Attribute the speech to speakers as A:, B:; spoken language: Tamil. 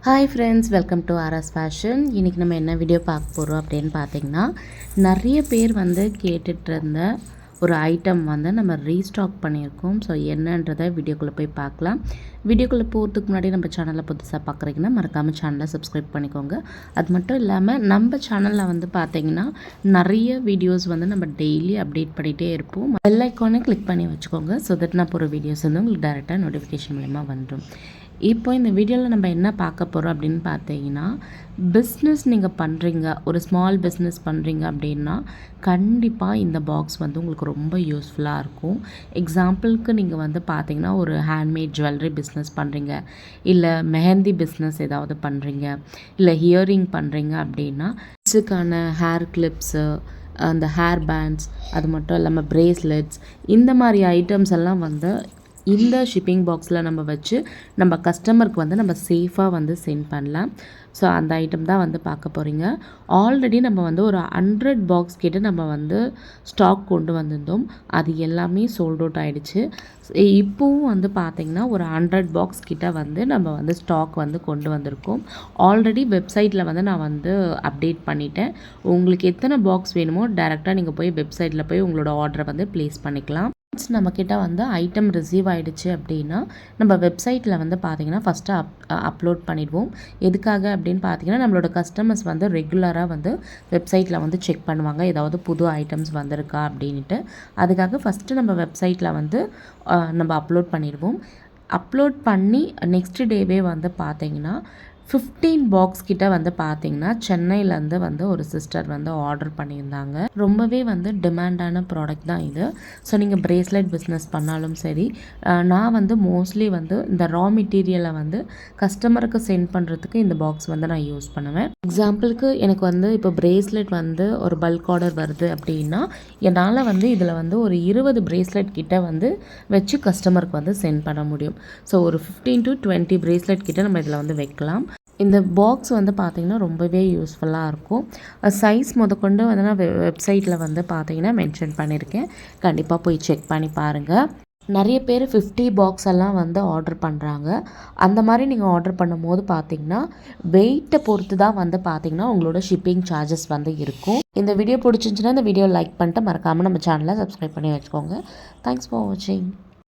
A: Hi friends, welcome to RS fashion. இன்றைக்கி நம்ம என்ன வீடியோ பார்க்க போகிறோம் அப்படின்னு பார்த்தீங்கன்னா, நிறைய பேர் கேட்டுட்டு இருந்த ஒரு ஐட்டம் நம்ம ரீஸ்டாக் பண்ணியிருக்கோம். ஸோ என்னன்றதை வீடியோக்குள்ளே போய் பார்க்கலாம். வீடியோக்குள்ளே போகிறதுக்கு முன்னாடி நம்ம சேனலை புதுசாக பார்க்குறீங்கன்னா மறக்காமல் சேனலை சப்ஸ்கிரைப் பண்ணிக்கோங்க. அது மட்டும் இல்லாமல் நம்ம சேனலில் பார்த்தீங்கன்னா நிறைய வீடியோஸ் நம்ம டெய்லி அப்டேட் பண்ணிகிட்டே இருப்போம். பெல் ஐக்கானை கிளிக் பண்ணி வச்சுக்கோங்க. ஸோ தட் நான் போகிற வீடியோஸ் உங்களுக்கு டேரெக்டாக நோட்டிஃபிகேஷன் மூலமாக வந்துடும். இப்போ இந்த வீடியோவில் நம்ம என்ன பார்க்க போகிறோம் அப்படின்னு பார்த்தீங்கன்னா, பிஸ்னஸ் நீங்கள் பண்ணுறீங்க, ஒரு ஸ்மால் பிஸ்னஸ் பண்ணுறீங்க அப்படின்னா கண்டிப்பாக இந்த பாக்ஸ் உங்களுக்கு ரொம்ப யூஸ்ஃபுல்லாக இருக்கும். எக்ஸாம்பிளுக்கு நீங்கள் பார்த்தீங்கன்னா ஒரு ஹேண்ட்மேட் ஜுவல்லரி பிஸ்னஸ் பண்ணுறீங்க, இல்லை மெஹந்தி பிஸ்னஸ் ஏதாவது பண்ணுறீங்க, இல்லை ஹியரிங் பண்ணுறீங்க அப்படின்னா கிட்ஸுக்கான ஹேர் கிளிப்ஸு, அந்த ஹேர் பேண்ட்ஸ், அது மட்டும் இல்லாமல் ப்ரேஸ்லெட்ஸ், இந்த மாதிரி ஐட்டம்ஸ் எல்லாம் இந்த ஷிப்பிங் பாக்ஸில் நம்ம வச்சு நம்ம கஸ்டமருக்கு நம்ம சேஃபாக சென்ட் பண்ணலாம். ஸோ அந்த ஐட்டம் தான் பார்க்க போகிறீங்க. ஆல்ரெடி நம்ம ஒரு 100 பாக்ஸ் கிட்ட நம்ம ஸ்டாக் கொண்டு வந்திருந்தோம். அது எல்லாமே சோல்ட் அவுட் ஆகிடுச்சு. இப்போவும் பார்த்திங்கன்னா ஒரு 100 பாக்ஸ் கிட்ட நம்ம ஸ்டாக் கொண்டு வந்திருக்கோம். ஆல்ரெடி வெப்சைட்டில் நான் அப்டேட் பண்ணிட்டேன். உங்களுக்கு எத்தனை பாக்ஸ் வேணுமோ டேரெக்டாக நீங்கள் போய் வெப்சைட்டில் போய் உங்களோட ஆர்டரை ப்ளேஸ் பண்ணிக்கலாம். நம்மக்கிட்ட ஐட்டம் ரிசீவ் ஆகிடுச்சு அப்படின்னா நம்ம வெப்சைட்டில் பார்த்தீங்கன்னா ஃபஸ்ட்டு அப்லோட் பண்ணிடுவோம். எதுக்காக அப்படின்னு பார்த்தீங்கன்னா நம்மளோட கஸ்டமர்ஸ் ரெகுலராக வெப்சைட்டில் செக் பண்ணுவாங்க ஏதாவது புது ஐட்டம்ஸ் வந்திருக்கா அப்படின்ட்டு. அதுக்காக ஃபஸ்ட்டு நம்ம வெப்சைட்டில் நம்ம அப்லோட் பண்ணிடுவோம். அப்லோட் பண்ணி நெக்ஸ்ட் டேவே பார்த்தீங்கன்னா 15 பாக்ஸ் கிட்ட பார்த்தீங்கன்னா சென்னையிலேருந்து ஒரு சிஸ்டர் ஆர்டர் பண்ணியிருந்தாங்க. ரொம்பவே டிமாண்டான ப்ராடக்ட் தான் இது. ஸோ நீங்கள் ப்ரேஸ்லெட் பிஸ்னஸ் பண்ணாலும் சரி, நான் மோஸ்ட்லி இந்த ரா மெட்டீரியலை கஸ்டமருக்கு சென்ட் பண்ணுறதுக்கு இந்த பாக்ஸ் நான் யூஸ் பண்ணுவேன். எக்ஸாம்பிளுக்கு எனக்கு இப்போ ப்ரேஸ்லெட் ஒரு பல்க் ஆர்டர் வருது அப்படின்னா என்னால் இதில் ஒரு 20 ப்ரேஸ்லெட் கிட்ட வச்சு கஸ்டமருக்கு சென்ட் பண்ண முடியும். ஸோ ஒரு 15 to 20 ப்ரேஸ்லெட் கிட்ட நம்ம இதில் வைக்கலாம். இந்த பாக்ஸ் பார்த்திங்கன்னா ரொம்பவே யூஸ்ஃபுல்லாக இருக்கும். சைஸ் முதற்கொண்டு நான் வெப்சைட்டில் பார்த்தீங்கன்னா மென்ஷன் பண்ணியிருக்கேன். கண்டிப்பாக போய் செக் பண்ணி பாருங்கள். நிறைய பேர் 50 பாக்ஸ் எல்லாம் ஆர்டர் பண்ணுறாங்க. அந்த மாதிரி நீங்கள் ஆர்டர் பண்ணும்போது பார்த்தீங்கன்னா வெயிட்டை பொறுத்து தான் பார்த்தீங்கன்னா உங்களோட ஷிப்பிங் சார்ஜஸ் இருக்கும். இந்த வீடியோ பிடிச்சிருந்துச்சுன்னா இந்த வீடியோ லைக் பண்ணிட்டு மறக்காமல் நம்ம சேனலை சப்ஸ்கிரைப் பண்ணி வச்சுக்கோங்க. தேங்க்ஸ் ஃபார் வாட்சிங்.